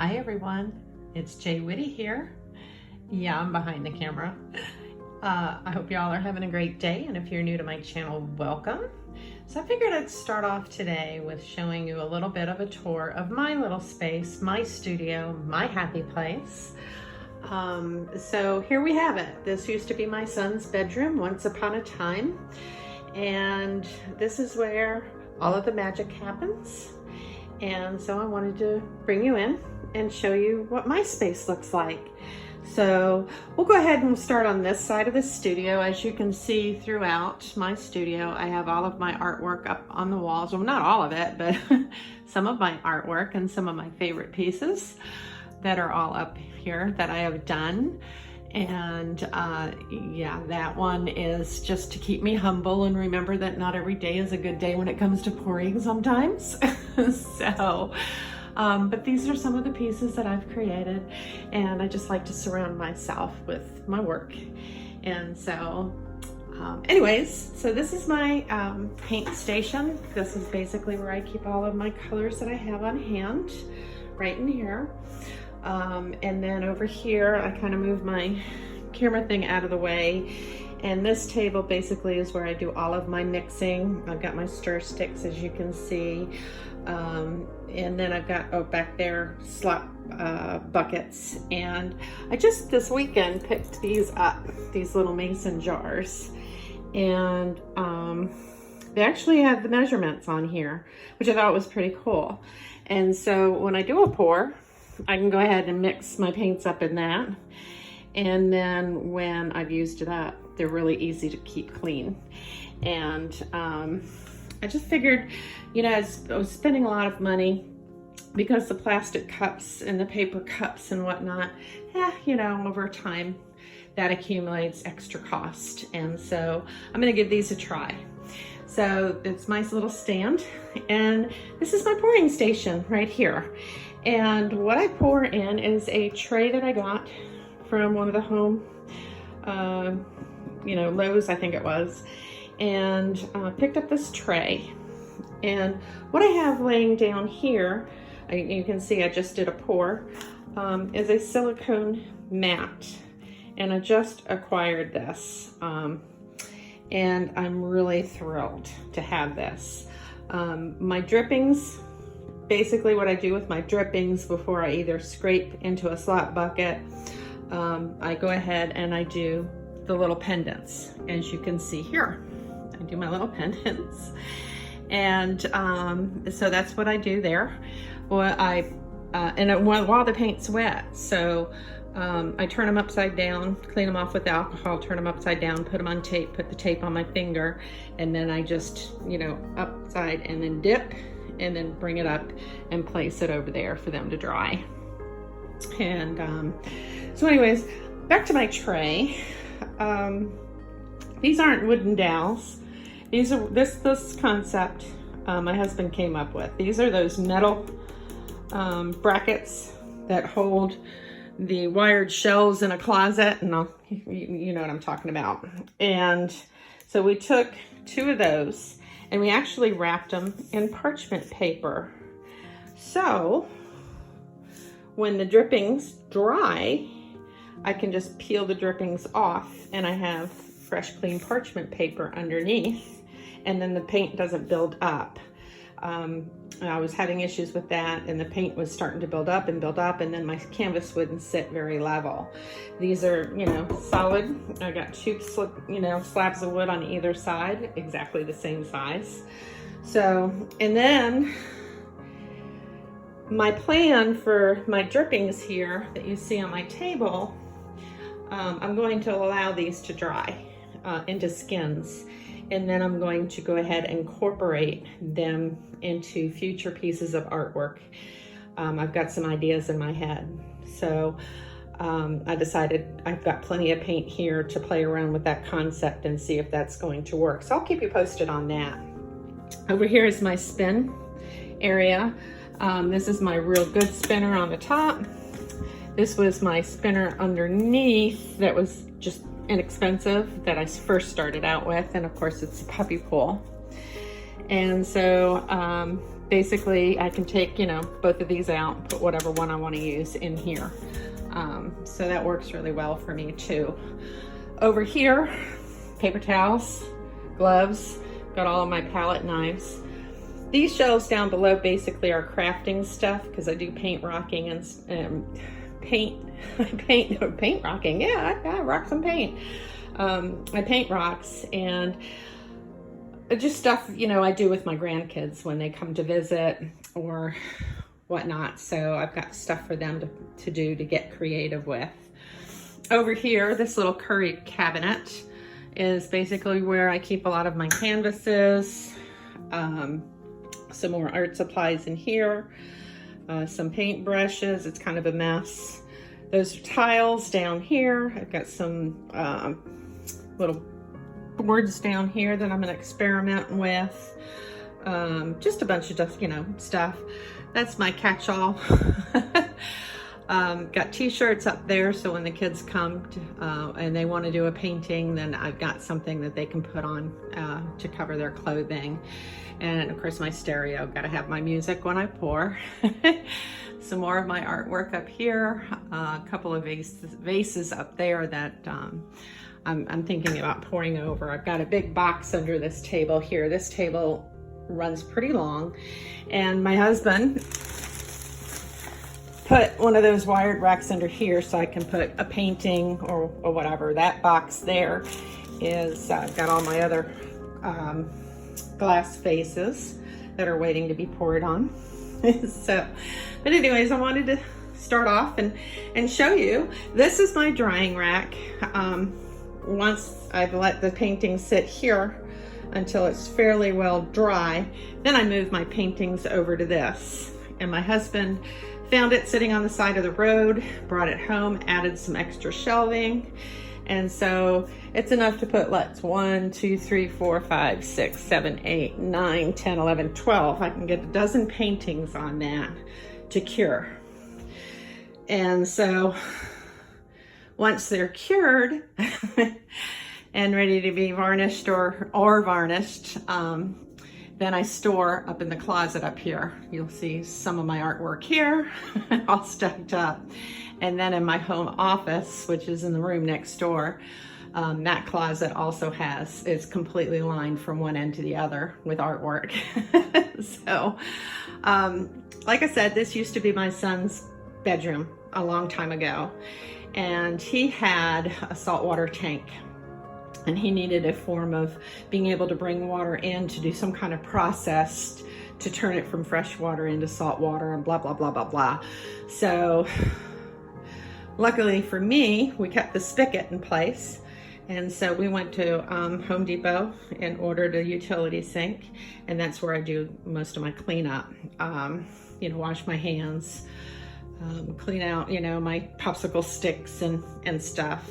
Hi everyone, it's Jay Whitty here. Yeah, I'm behind the camera. I hope y'all are having a great day, and if you're new to my channel, welcome. So I figured I'd start off today with showing you a little bit of a tour of my little space, my studio, my happy place. So here we have it. This used to be my son's bedroom once upon a time, and this is where all of the magic happens. And so I wanted to bring you in and show you what my space looks like. So we'll go ahead and start on this side of the studio. As you can see throughout my studio, I have all of my artwork up on the walls. Well, not all of it, but some of my artwork and some of my favorite pieces that are all up here that I have done. And yeah, that one is just to keep me humble and remember that not every day is a good day when it comes to pouring sometimes. So, but these are some of the pieces that I've created, and I just like to surround myself with my work. And so, anyways, so this is my paint station. This is basically where I keep all of my colors that I have on hand, right in here. And then over here, I kind of move my camera thing out of the way. And this table basically is where I do all of my mixing. I've got my stir sticks, as you can see. And then I've got, back there, slop buckets. And I just this weekend picked these up, these little mason jars. And they actually had the measurements on here, which I thought was pretty cool. And so when I do a pour, I can go ahead and mix my paints up in that. And then when I've used it up, they're really easy to keep clean. And I just figured, you know, I was spending a lot of money because the plastic cups and the paper cups and whatnot, you know, over time that accumulates extra cost. And so I'm gonna give these a try. So it's my little stand, and this is my pouring station right here. And what I pour in is a tray that I got from one of the home, you know, Lowe's, I think it was, and picked up this tray. And what I have laying down here, you can see I just did a pour, is a silicone mat. And I just acquired this. And I'm really thrilled to have this. My drippings, basically what I do with my drippings before I either scrape into a slop bucket, I go ahead and I do the little pendants. As you can see here, I do my little pendants. And so that's what I do there. Well, while the paint's wet, so I turn them upside down, clean them off with alcohol, turn them upside down, put them on tape, put the tape on my finger, and then I just, you know, upside and then dip, and then bring it up and place it over there for them to dry. And so anyways, back to my tray. These aren't wooden dowels. These are this concept my husband came up with. These are those metal brackets that hold the wired shelves in a closet, and you know what I'm talking about. And so we took 2 of those, and we actually wrapped them in parchment paper. So when the drippings dry, I can just peel the drippings off, and I have fresh, clean parchment paper underneath, and then the paint doesn't build up. I was having issues with that, and the paint was starting to build up, and then my canvas wouldn't sit very level. These are, you know, solid. I got 2 slabs of wood on either side, exactly the same size. So, and then my plan for my drippings here that you see on my table, I'm going to allow these to dry into skins. And then I'm going to go ahead and incorporate them into future pieces of artwork. I've got some ideas in my head. So I decided I've got plenty of paint here to play around with that concept and see if that's going to work. So I'll keep you posted on that. Over here is my spin area. This is my Real Good spinner on the top. This was my spinner underneath that was just inexpensive that I first started out with, and of course it's a puppy pool. And so basically I can take, you know, both of these out and put whatever one I want to use in here. So that works really well for me too. Over here, paper towels, gloves, got all of my palette knives. These shelves down below basically are crafting stuff because I do paint rocking and paint rocking. Yeah, I rock some paint. I paint rocks and just stuff, you know, I do with my grandkids when they come to visit or whatnot. So I've got stuff for them to do, to get creative with. Over here, this little curry cabinet is basically where I keep a lot of my canvases, some more art supplies in here, some paint brushes. It's kind of a mess. Those are tiles down here. I've got some little boards down here that I'm gonna experiment with. Just a bunch of just, you know, stuff. That's my catch-all. Got t-shirts up there, so when the kids come and they want to do a painting, then I've got something that they can put on to cover their clothing. And of course my stereo, got to have my music when I pour. Some more of my artwork up here, a couple of vases up there that I'm thinking about pouring over. I've got a big box under this table here. This table runs pretty long, and my husband put one of those wired racks under here so I can put a painting or whatever. That box there is got all my other glass vases that are waiting to be poured on. So, but anyways, I wanted to start off and show you. This is my drying rack. Once I've let the painting sit here until it's fairly well dry, then I move my paintings over to this. And my husband found it sitting on the side of the road, brought it home, added some extra shelving. And so it's enough to put, let's 1, 2, 3, 4, 5, 6, 7, 8, 9, 10, 11, 12. I can get a dozen paintings on that to cure. And so once they're cured and ready to be varnished or varnished, then I store up in the closet up here. You'll see some of my artwork here, all stacked up. And then in my home office, which is in the room next door, that closet also is completely lined from one end to the other with artwork. So, like I said, this used to be my son's bedroom a long time ago. And he had a saltwater tank. And he needed a form of being able to bring water in to do some kind of process to turn it from fresh water into salt water and blah, blah, blah, blah, blah. So luckily for me, we kept the spigot in place. And so we went to Home Depot and ordered a utility sink. And that's where I do most of my cleanup. You know, wash my hands, clean out, you know, my popsicle sticks and stuff.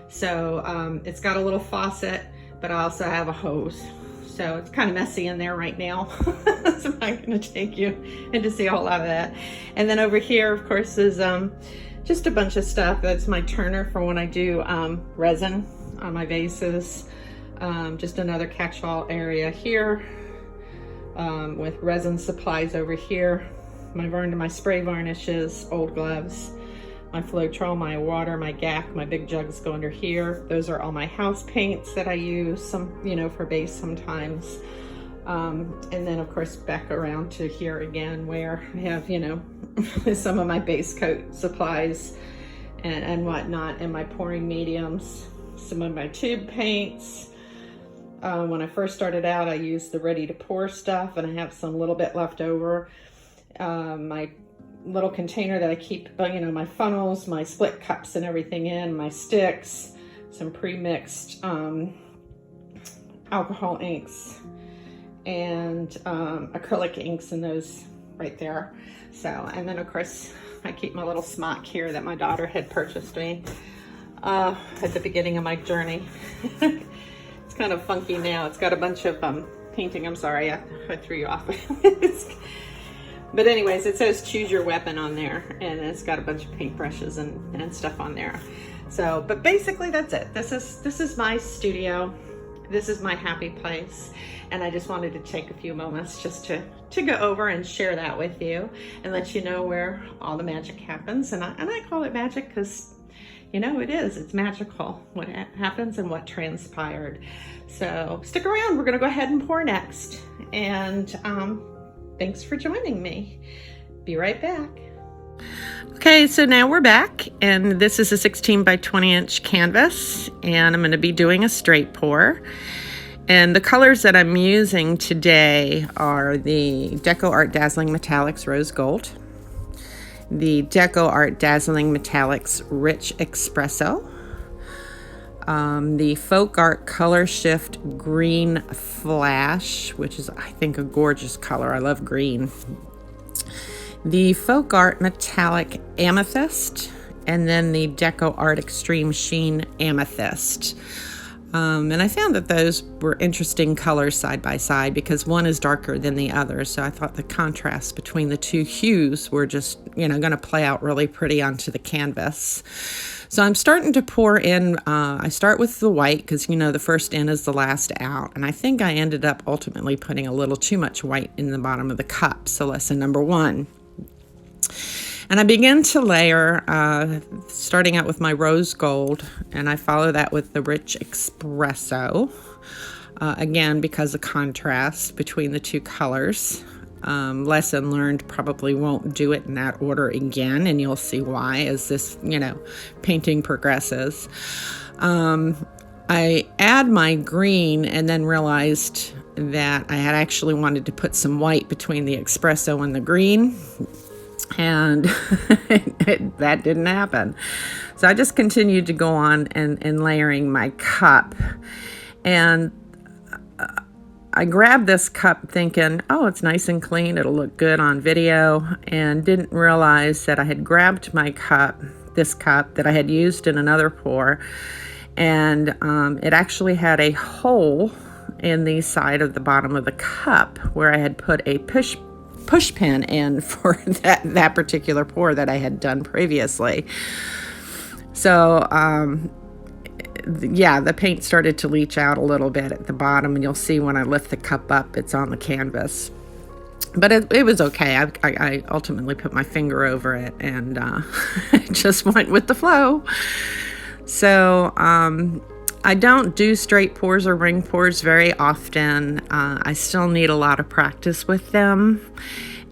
So it's got a little faucet, but I also have a hose. So it's kind of messy in there right now. So I'm not going to take you in to see a whole lot of that. And then over here, of course, is just a bunch of stuff. That's my turner for when I do resin on my vases. Just another catch-all area here with resin supplies over here. My spray varnishes, old gloves. My Floetrol, my water, my GAC, my big jugs go under here. Those are all my house paints that I use, some, you know, for base sometimes. And then of course back around to here again where I have, you know, some of my base coat supplies and whatnot, and my pouring mediums, some of my tube paints. When I first started out, I used the ready to pour stuff, and I have some little bit left over. My little container that I keep, you know, my funnels, my split cups and everything in, my sticks, some pre-mixed alcohol inks and acrylic inks, and those right there. So, and then of course I keep my little smock here that my daughter had purchased me at the beginning of my journey. It's kind of funky now. It's got a bunch of painting. I'm sorry, I threw you off. But anyways, it says choose your weapon on there, and it's got a bunch of paintbrushes and stuff on there. So, but basically that's it. This is my studio. This is my happy place, and I just wanted to take a few moments just to go over and share that with you and let you know where all the magic happens. And I call it magic because, you know, it's magical what happens and what transpired. So stick around, we're gonna go ahead and pour next. And thanks for joining me. Be right back. Okay, so now we're back, and this is a 16 by 20 inch canvas, and I'm going to be doing a straight pour. And the colors that I'm using today are the DecoArt Dazzling Metallics Rose Gold, the DecoArt Dazzling Metallics Rich Expresso, the FolkArt Color Shift Green Flash, which is, I think, a gorgeous color. I love green. The FolkArt Metallic Amethyst, and then the DecoArt Extreme Sheen Amethyst. And I found that those were interesting colors side by side because one is darker than the other. So I thought the contrast between the two hues were just, you know, going to play out really pretty onto the canvas. So I'm starting to pour in, I start with the white because, you know, the first in is the last out. And I think I ended up ultimately putting a little too much white in the bottom of the cup. So lesson number 1. And I begin to layer, starting out with my rose gold, and I follow that with the rich espresso, again, because of contrast between the two colors. Lesson learned, probably won't do it in that order again, and you'll see why as this, you know, painting progresses. I add my green and then realized that I had actually wanted to put some white between the espresso and the green. And that didn't happen. So I just continued to go on and layering my cup. And I grabbed this cup thinking, oh, it's nice and clean. It'll look good on video. And didn't realize that I had grabbed my cup, this cup that I had used in another pour. And it actually had a hole in the side of the bottom of the cup where I had put a push pin in for that particular pour that I had done previously. So yeah, the paint started to leach out a little bit at the bottom, and you'll see when I lift the cup up, it's on the canvas. But it was okay. I ultimately put my finger over it and just went with the flow. So I don't do straight pours or ring pours very often. I still need a lot of practice with them.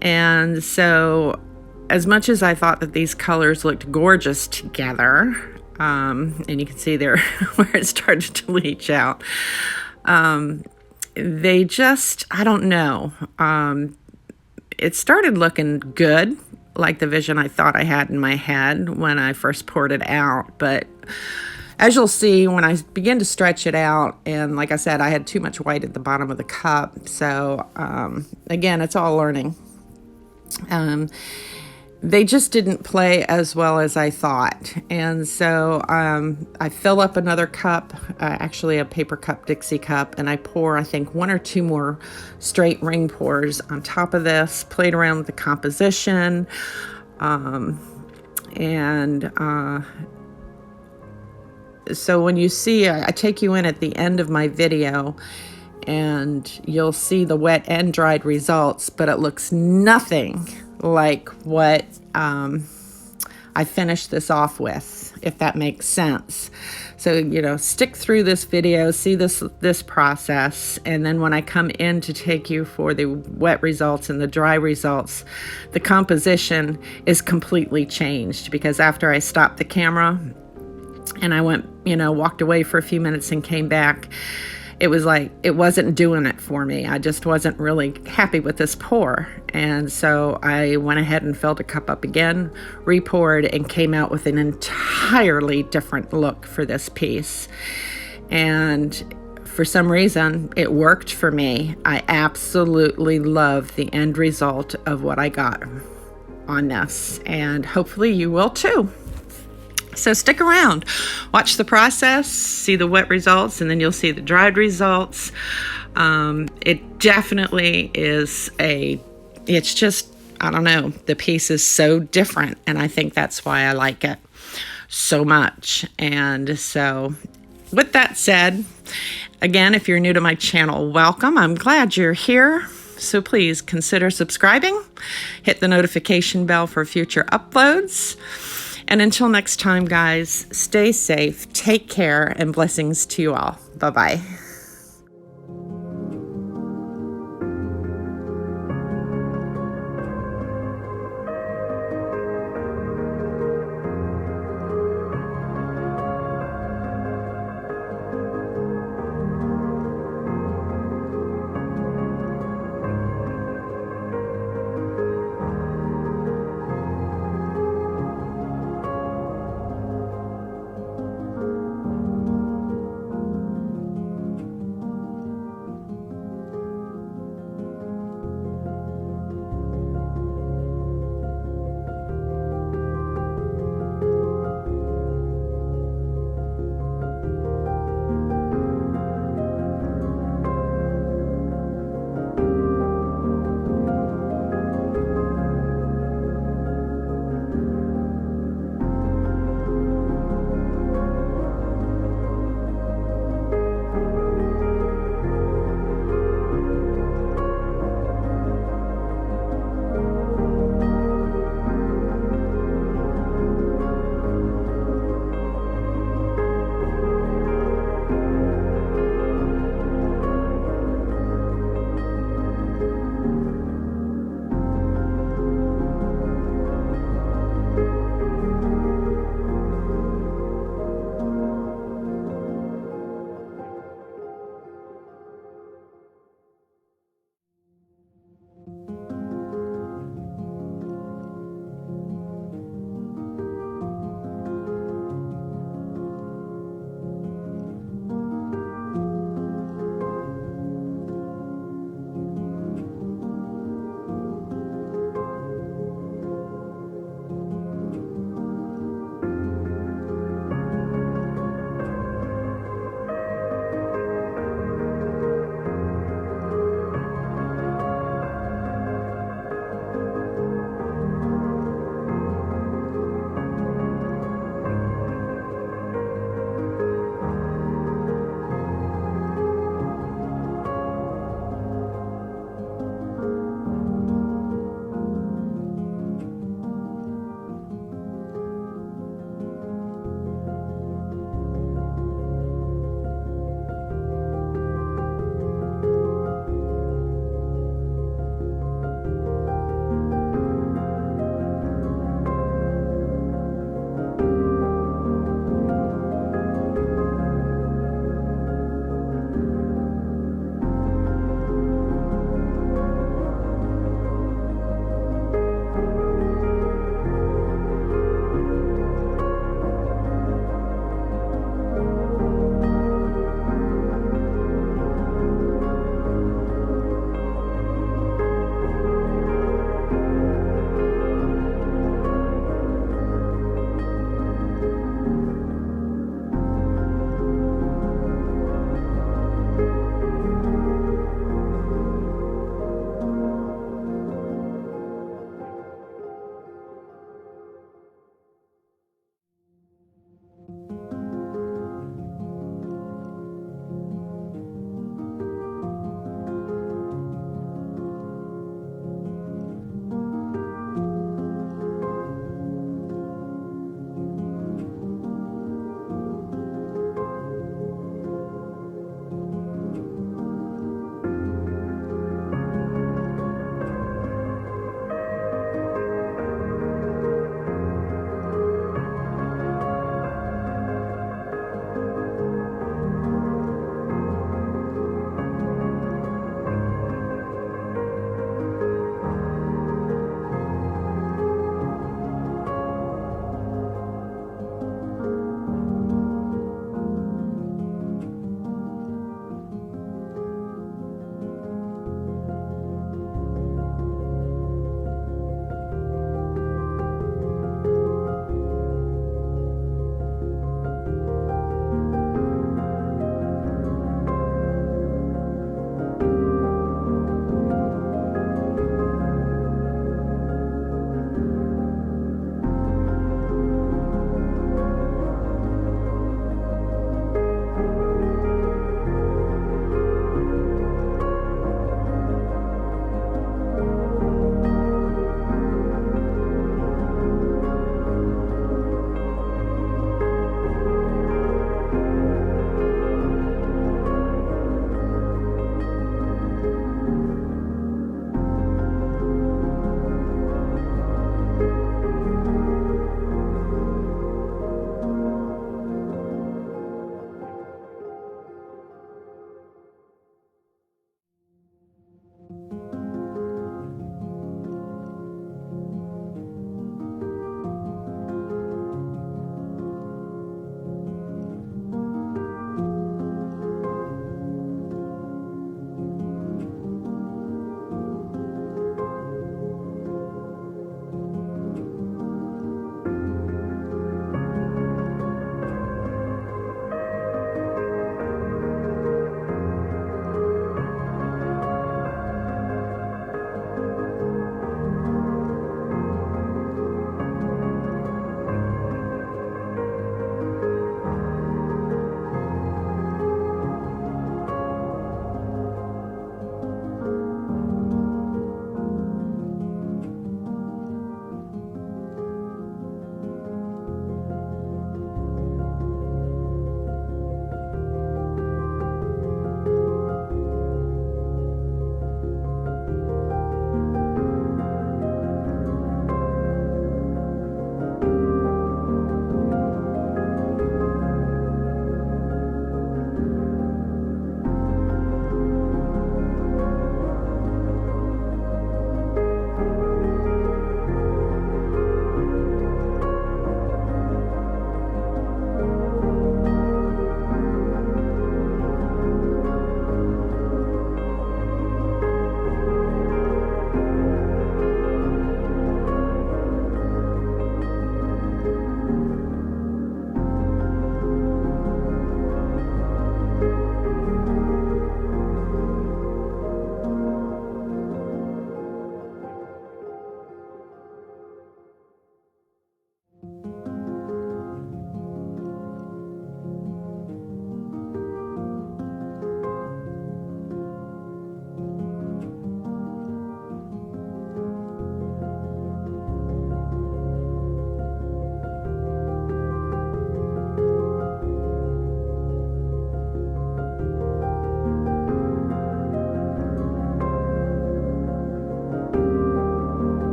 And so as much as I thought that these colors looked gorgeous together, and you can see there where it started to leach out, they just, I don't know. It started looking good, like the vision I thought I had in my head when I first poured it out. But as you'll see, when I begin to stretch it out, and like I said, I had too much white at the bottom of the cup. So again, it's all learning. They just didn't play as well as I thought. And so I fill up another cup, actually a paper cup, Dixie cup, and I pour, I think, 1 or 2 more straight ring pours on top of this, played around with the composition, so when you see, I take you in at the end of my video, and you'll see the wet and dried results, but it looks nothing like what I finished this off with, if that makes sense. So, you know, stick through this video, see this process, and then when I come in to take you for the wet results and the dry results, the composition is completely changed, because after I stopped the camera and I went, you know, walked away for a few minutes and came back, it was like, it wasn't doing it for me. I just wasn't really happy with this pour. And so I went ahead and filled a cup up again, re-poured, and came out with an entirely different look for this piece. And for some reason, it worked for me. I absolutely love the end result of what I got on this, and hopefully you will too. So stick around, watch the process, see the wet results, and then you'll see the dried results. It definitely is it's just, I don't know, the piece is so different, and I think that's why I like it so much. And so with that said, Again, if you're new to my channel, welcome. I'm glad you're here. So please consider subscribing, hit the notification bell for future uploads. And until next time, guys, stay safe, take care, and blessings to you all. Bye-bye.